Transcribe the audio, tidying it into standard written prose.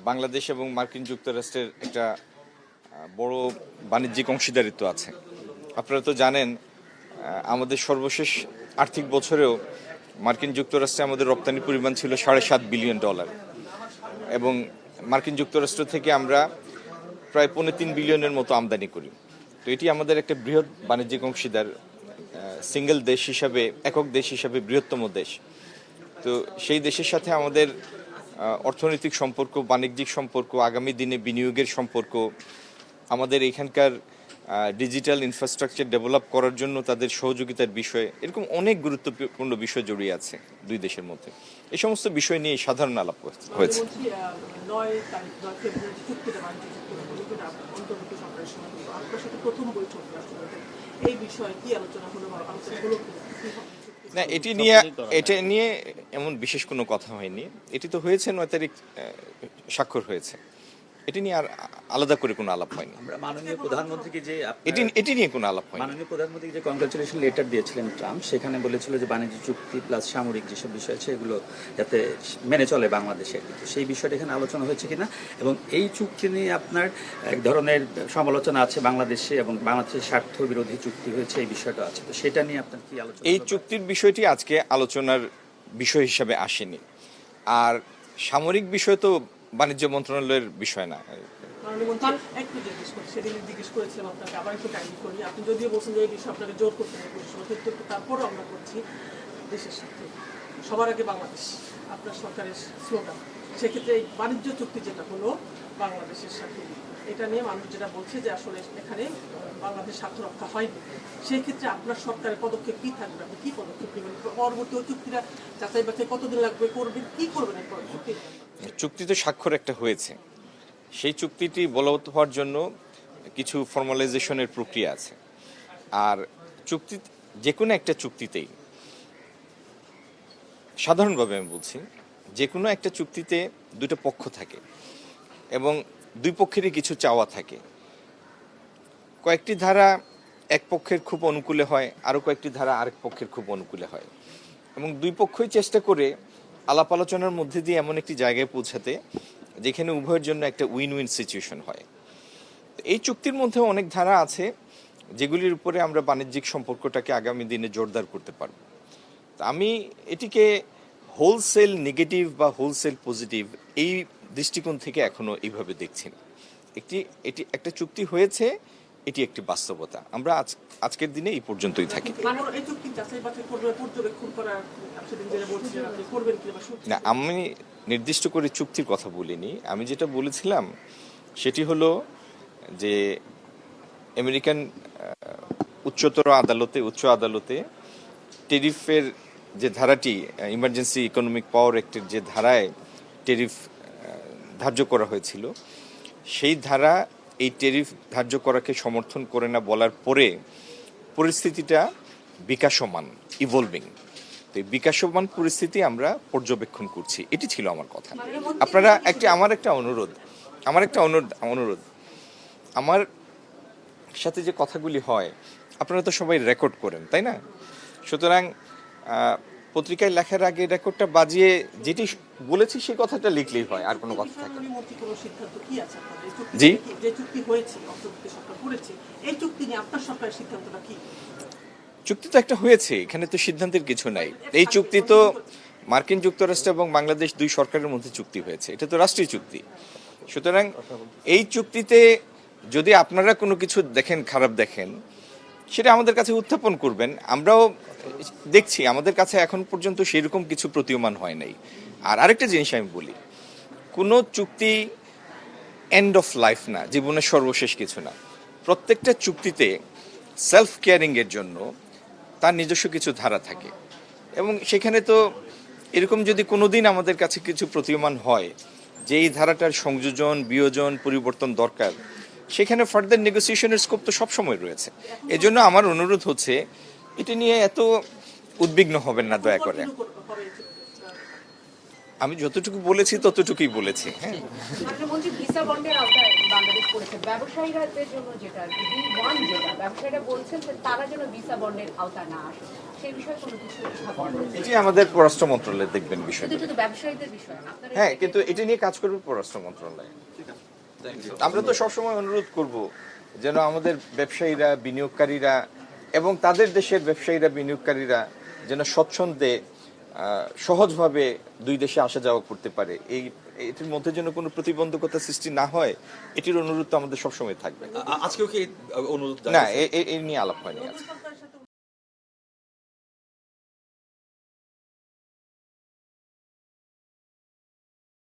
বাংলাদেশ এবং মার্কিন যুক্তরাষ্ট্রের একটা বড় বাণিজ্যিক অংশীদারিত্ব আছে। আপনারা তো জানেন আমাদের সর্বশেষ আর্থিক বছরেও মার্কিন যুক্তরাষ্ট্রে আমাদের রপ্তানি পরিমাণ ছিল $7.5 বিলিয়ন এবং মার্কিন যুক্তরাষ্ট্র থেকে আমরা প্রায় $3.25 বিলিয়নের মতো আমদানি করি। তো এটি আমাদের একটা বৃহৎ বাণিজ্যিক অংশীদার, সিঙ্গেল দেশ হিসাবে, একক দেশ হিসাবে বৃহত্তম দেশ। তো সেই দেশের সাথে আমাদের অর্থনৈতিক সম্পর্ক, বাণিজ্যিক সম্পর্ক, আগামী দিনে বিনিয়োগের সম্পর্ক, আমাদের এখানকার ডিজিটাল ইনফ্রাস্ট্রাকচার ডেভেলপ করার জন্য তাদের সহযোগিতার বিষয়ে, এরকম অনেক গুরুত্বপূর্ণ বিষয় জড়িয়ে আছে দুই দেশের মধ্যে। এই সমস্ত বিষয় নিয়ে সাধারণ আলাপ হয়েছে। না, এটা নিয়ে এমন বিশেষ কোনো কথা হয়নি। এটি তো হয়েছে 9 তারিখ স্বাক্ষর হয়েছে, এটি নিয়ে আর আলাদা করে কোনো আলাপ হয়নি। মাননীয় প্রধানমন্ত্রীকে যে এটি নিয়ে কোনো আলাপ হয়নি। মাননীয় প্রধানমন্ত্রীকে যে কংগ্রাচুলেশন লেটার দিয়েছিলেন ট্রাম্প, সেখানে বলেছিল যে বাণিজ্য চুক্তি প্লাস সামরিক যেসব বিষয় আছে এগুলো যাতে মেনে চলে বাংলাদেশে, কিন্তু সেই বিষয়টা এখানে আলোচনা হয়েছে কিনা, এবং এই চুক্তি নিয়ে আপনার এক ধরনের সমালোচনা আছে বাংলাদেশে, এবং বাংলাদেশের স্বার্থ বিরোধী চুক্তি হয়েছে এই বিষয়টা আছে, তো সেটা নিয়ে আপনার কি আলোচনা? এই চুক্তির বিষয়টি আজকে আলোচনার বিষয় হিসাবে আসেনি। আর সামরিক বিষয় তো বাণিজ্য মন্ত্রণালয়ের বিষয় না। একটু জিজ্ঞেস করেছিলাম আপনাকে, আবার একটু কাইন্ডলি করি। আপনি যদিও বলছেন যে এই বিষয়ে আপনাকে জোর করতে হবে, কিন্তু তারপরও আমরা করছি দেশের সাথে সবার আগে বাংলাদেশ, আপনার সরকারের স্লোগান। সেক্ষেত্রে এই বাণিজ্য চুক্তি যেটা হলো বাংলাদেশের সাথে, এটা নিয়ে মানুষ যেটা বলছে যে আসলে এখানে বাংলাদেশ স্বার্থ রক্ষা হয়নি, সেই ক্ষেত্রে আপনার সরকারের পদক্ষেপ কি থাকবে? আপনি কি পদক্ষেপ নেবেন? পরবর্তী ওই চুক্তিটা যাচাই বাছাই কতদিন লাগবে, করবেন কি করবেন? চুক্তি তো স্বাক্ষর একটা হয়েছে, সেই চুক্তিটি বলবৎ হওয়ার জন্য কিছু ফর্মালাইজেশনের প্রক্রিয়া আছে। আর চুক্তি, যে কোনো একটা চুক্তিতেই, সাধারণভাবে আমি বলছি, যে কোনো একটা চুক্তিতে দুটো পক্ষ থাকে এবং দুই পক্ষেরই কিছু চাওয়া থাকে। কয়েকটি ধারা এক পক্ষের খুব অনুকূলে হয়, আরও কয়েকটি ধারা আরেক পক্ষের খুব অনুকূলে হয়, এবং দুই পক্ষই চেষ্টা করে আলাপ আলোচনার মধ্যে দিয়ে এমন একটি জায়গায় পৌঁছাতে যেখানে উভয়ের জন্য একটা উইন উইন সিচুয়েশন হয়। এই চুক্তির মধ্যে অনেক ধারা আছে যেগুলির উপরে আমরা বাণিজ্যিক সম্পর্কটাকে আগামী দিনে জোরদার করতে পারব। আমি এটিকে হোলসেল নেগেটিভ বা হোলসেল পজিটিভ এই দৃষ্টিকোণ থেকে এখনো এইভাবে দেখছি না। এটি একটা চুক্তি হয়েছে, এটি একটি বাস্তবতা। আমরা আজকের দিনে এই পর্যন্তই থাকি। না, আমি নির্দিষ্ট করে চুক্তির কথা বলিনি। আমি যেটা বলেছিলাম সেটি হলো যে আমেরিকান উচ্চ আদালতে টেরিফের যে ধারাটি, ইমার্জেন্সি ইকোনমিক পাওয়ার অ্যাক্টের যে ধারায় টেরিফ ধার্য করা হয়েছিল, সেই ধারা এই টেরিফ ধার্য করাকে সমর্থন করে না বলার পরে পরিস্থিতিটা বিকাশমান, ইভলভিং। তো এই বিকাশমান পরিস্থিতি আমরা পর্যবেক্ষণ করছি, এটি ছিল আমার কথা। আপনারা আমার একটা অনুরোধ, আমার সাথে যে কথাগুলি হয় আপনারা তো সবাই রেকর্ড করেন, তাই না? সুতরাং পত্রিকায় লেখার আগে রেকর্ডটা বাজিয়ে যেটি বলেছি সেই কথাটা লিখলেই হয়, আর কোনো কথা থাকে না। জি, চুক্তি তো একটা হয়েছে, এখানে তো সিদ্ধান্তের কিছু নাই। এই চুক্তি তো মার্কিন যুক্তরাষ্ট্র এবং বাংলাদেশ দুই সরকারের মধ্যে চুক্তি হয়েছে, এটা তো রাষ্ট্রীয় চুক্তি। সুতরাং এই চুক্তিতে যদি আপনারা কোনো কিছু দেখেন, খারাপ দেখেন, সেটা আমাদের কাছে উত্থাপন করবেন, আমরাও দেখছি। আমাদের কাছে এখন পর্যন্ত সেরকম কিছু প্রতীয়মান হয় নাই। আর আরেকটা জিনিস আমি বলি, কোনো চুক্তি এন্ড অফ লাইফ না, জীবনের সর্বশেষ কিছু না। প্রত্যেকটা চুক্তিতে সেলফ কেয়ারিংয়ের জন্য তার নিজস্ব কিছু ধারা থাকে, এবং সেখানে তো এরকম যদি কোনোদিন আমাদের কাছে কিছু প্রতীয়মান হয় যে এই ধারাটার সংযোজন, বিয়োজন, পরিবর্তন দরকার, সেখানে ফার্দার নেগোসিয়েশনের স্কোপ তো সবসময় রয়েছে। এজন্য আমার অনুরোধ হচ্ছে, এটা নিয়ে এত উদ্বিগ্ন হবেন না দয়া করে। আমি যতটুকু বলেছি ততটুকুই বলেছি। হ্যাঁ, মন্ত্রী ভিসা বন্ডের আওতায় বাংলাদেশ পড়েছে, ব্যবসায়ীদের জন্য যেটা B1 যেটা ব্যবসায়ীরা বলছেন যে তারা যেন ভিসা বন্ডের আওতায় না আসে, সেই বিষয়ে কোনো কিছু উত্থাপন করেছে? এটি আমাদের পররাষ্ট্র মন্ত্রণালয় দেখবেন বিষয়টা। শুধু ব্যবসায়ীদের বিষয় না, আপনারা হ্যাঁ, কিন্তু এটা নিয়ে কাজ করবে পররাষ্ট্র মন্ত্রণালয়। আমরা তো সবসময় অনুরোধ করব যেন আমাদের ব্যবসায়ীরা, বিনিয়োগকারীরা এবং তাদের দেশের ব্যবসায়ীরা, বিনিয়োগকারীরা যেন স্বচ্ছন্দে সহজভাবে দুই দেশে আসা যাওয়া করতে পারে। এটির মধ্যে যেন কোনো প্রতিবন্ধকতা সৃষ্টি না হয়, এটির অনুরোধ তো আমাদের সবসময় থাকবে। আজকেও কি এই অনুরোধ না, এই নিয়ে আলাপ হয়নি আজকে। সরকারের সাথে